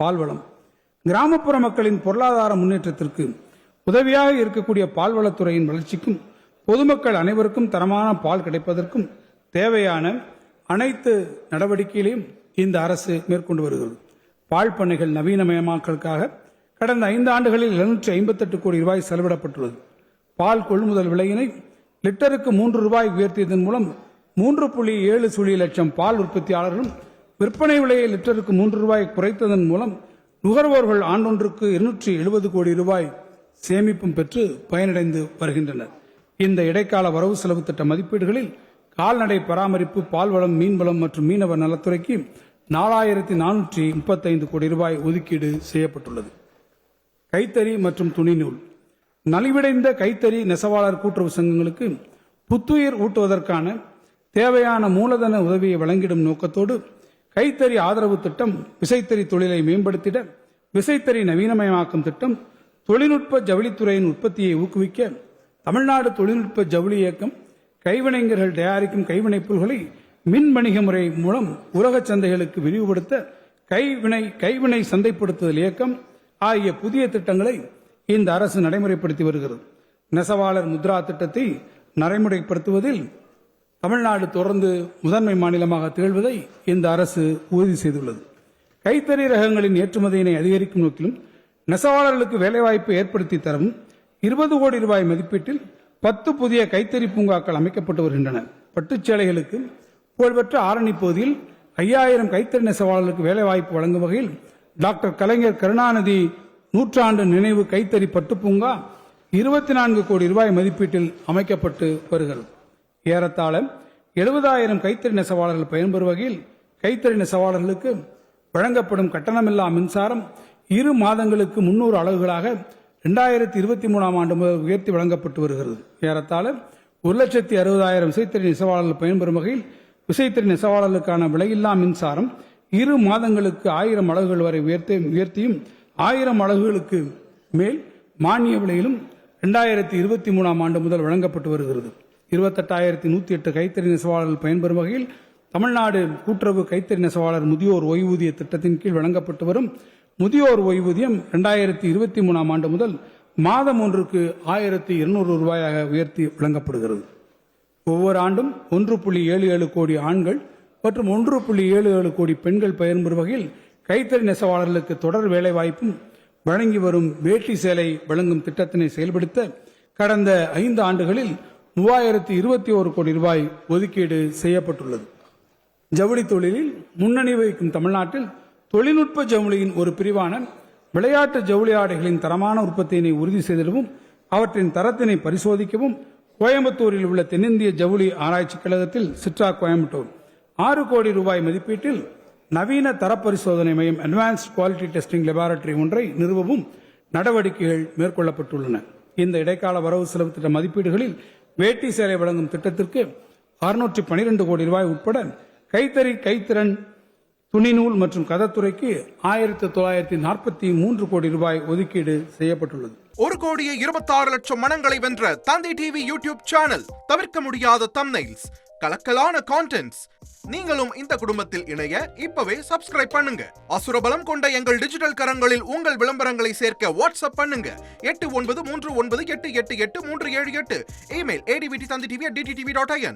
பால்வளம். கிராமப்புற மக்களின் பொருளாதார முன்னேற்றத்திற்கு உதவியாக இருக்கக்கூடிய பால்வளத்துறையின் வளர்ச்சிக்கும் பொதுமக்கள் அனைவருக்கும் தரமான பால் கிடைப்பதற்கும் தேவையான அனைத்து நடவடிக்கைகளையும் இந்த அரசு மேற்கொண்டு வருகிறது. பால் பண்ணைகள் நவீனமயமாக்கலுக்காக கடந்த 5 ஆண்டுகளில் 758 கோடி ரூபாய் செலவிடப்பட்டுள்ளது. பால் கொள்முதல் விலையினை லிட்டருக்கு 3 ரூபாய் உயர்த்தியதன் மூலம் 3.7 லட்சம் பால் உற்பத்தியாளர்களும் விற்பனை விலையை லிட்டருக்கு 3 ரூபாய் குறைத்ததன் மூலம் நுகர்வோர்கள் ஆண்டொன்றுக்கு 270 கோடி ரூபாய் சேமிப்பும் பெற்று பயனடைந்து வருகின்றனர். இந்த இடைக்கால வரவு செலவு திட்ட மதிப்பீடுகளில் கால்நடை பராமரிப்பு, பால்வளம், மீன்வளம் மற்றும் மீனவர் நலத்துறைக்கு 4435 கோடி ரூபாய் ஒதுக்கீடு செய்யப்பட்டுள்ளது. கைத்தறி மற்றும் துணிநூல். நலிவடைந்த கைத்தறி நெசவாளர் கூட்டுறவு சங்கங்களுக்கு புத்துயிர் ஊட்டுவதற்கான தேவையான மூலதன உதவியை வழங்கிடும் நோக்கத்தோடு கைத்தறி ஆதரவு திட்டம், விசைத்தறி தொழிலை மேம்படுத்திட விசைத்தறி நவீனமயமாக்கும் திட்டம், தொழில்நுட்ப ஜவுளித்துறையின் உற்பத்தியை ஊக்குவிக்க தமிழ்நாடு தொழில்நுட்ப ஜவுளி இயக்கம், கைவினைஞர்கள் தயாரிக்கும் கைவினைப் பொருட்களை மின் வணிக முறை மூலம் உலக சந்தைகளுக்கு விரிவுபடுத்த கைவினை சந்தைப்படுத்துதல் இயக்கம் ஆகிய புதிய திட்டங்களை இந்த அரசு நடைமுறைப்படுத்தி வருகிறது. நெசவாளர் முத்ரா திட்டத்தை நடைமுறைப்படுத்துவதில் தமிழ்நாடு தொடர்ந்து முதன்மை மாநிலமாக திகழ்வதை இந்த அரசு உறுதி செய்துள்ளது. கைத்தறி ரகங்களின் ஏற்றுமதியினை அதிகரிக்கும் நோக்கிலும் நெசவாளர்களுக்கு வேலைவாய்ப்பை ஏற்படுத்தி தரவும் 20 கோடி ரூபாய் மதிப்பீட்டில் 10 புதிய கைத்தறி பூங்காக்கள் அமைக்கப்பட்டு வருகின்றன. பட்டுச்சேலைகளுக்கு புகழ்பெற்ற ஆரணி பகுதியில் 5000 கைத்தறி நெசவாளர்களுக்கு வேலைவாய்ப்பு வழங்கும் வகையில் டாக்டர் கலைஞர் கருணாநிதி 100 நினைவு கைத்தறி பட்டுப்பூங்கா 24 கோடி ரூபாய் மதிப்பீட்டில் அமைக்கப்பட்டு வருகிறது. ஏறத்தாழ 70,000 கைத்தறி நெசவாளர்கள் பயன்பெறும் வகையில் கைத்தறி நெசவாளர்களுக்கு வழங்கப்படும் கட்டணமில்லா மின்சாரம் 2 மாதங்களுக்கு 300 அலகுகளாக 2023 ஆண்டு முதல் உயர்த்தி வழங்கப்பட்டு வருகிறது. ஏறத்தாழ 1,60,000 விசைத்தறி நெசவாளர்கள் பயன்பெறும் வகையில் விசைத்தறி நெசவாளர்களுக்கான விலையில்லா மின்சாரம் 2 மாதங்களுக்கு 1000 அலகுகள் வரை உயர்த்தியும் 1000 அலகுகளுக்கு மேல் மானிய விலையிலும் 2023 ஆண்டு முதல் வழங்கப்பட்டு வருகிறது. 28,108 கைத்தறி நெசவாளர்கள் பயன்பெறும் வகையில் தமிழ்நாடு கூட்டுறவு கைத்தறி நெசவாளர் முதியோர் ஓய்வூதிய திட்டத்தின் கீழ் வழங்கப்பட்டு வரும் முதியோர் ஓய்வூதியம் 2023 ஆண்டு முதல் மாதம் ஒன்றுக்கு 1,200 ரூபாயாக உயர்த்தி வழங்கப்படுகிறது. ஒவ்வொரு ஆண்டும் 1.77 கோடி ஆண்கள் மற்றும் 1.77 கோடி பெண்கள் பயன்பெறும் வகையில் கைத்தறி நெசவாளர்களுக்கு தொடர் வேலைவாய்ப்பும் வழங்கி வரும் வேட்டி சேலை வழங்கும் திட்டத்தினை செயல்படுத்த கடந்த 5 ஆண்டுகளில் 3021 கோடி ரூபாய் ஒதுக்கீடு செய்யப்பட்டுள்ளது. ஜவுளி தொழிலில் முன்னணி வகிக்கும் தமிழ்நாட்டில் தொழில்நுட்ப ஜவுளியின் ஒரு பிரிவான விளையாட்டு ஜவுளி ஆடைகளின் தரமான உற்பத்தியினை உறுதி செய்திடவும் அவற்றின் தரத்தினை பரிசோதிக்கவும் கோயம்புத்தூரில் உள்ள தென்னிந்திய ஜவுளி ஆராய்ச்சி கழகத்தில் சிட்ரா கோயம்புத்தூர் 6 கோடி ரூபாய் மதிப்பீட்டில் நவீன தர பரிசோதனை மையம் அட்வான்ஸ்ட் குவாலிட்டி டெஸ்டிங் லெபார்டரி ஒன்றை நிறுவவும் நடவடிக்கைகள் மேற்கொள்ளப்பட்டுள்ளன. இந்த இடைக்கால வரவு செலவு திட்ட மதிப்பீடுகளில் வேட்டி சேலை வழங்கும் திட்டத்திற்கு 612 கோடி ரூபாய் உட்பட கைத்திறன் துணிநூல் மற்றும் கதத்துறைக்கு 1943 கோடி ரூபாய் ஒதுக்கீடு செய்யப்பட்டுள்ளது. 1,26,00,000 மனங்களை வென்ற தந்தை டிவி யூடியூப் சேனல், தவிர்க்க முடியாத தம்ப்நெயில்ஸ், கலக்கலான கான்டென்ட்ஸ். நீங்களும் இந்த குடும்பத்தில் இணைய இப்பவே சப்ஸ்கிரைப் பண்ணுங்க. அசுரபலம் கொண்ட எங்கள் டிஜிட்டல் கரங்களில் உங்கள் விளம்பரங்களை சேர்க்க வாட்ஸ்அப் பண்ணுங்க. 8939888838. Email advttv@dttv.in.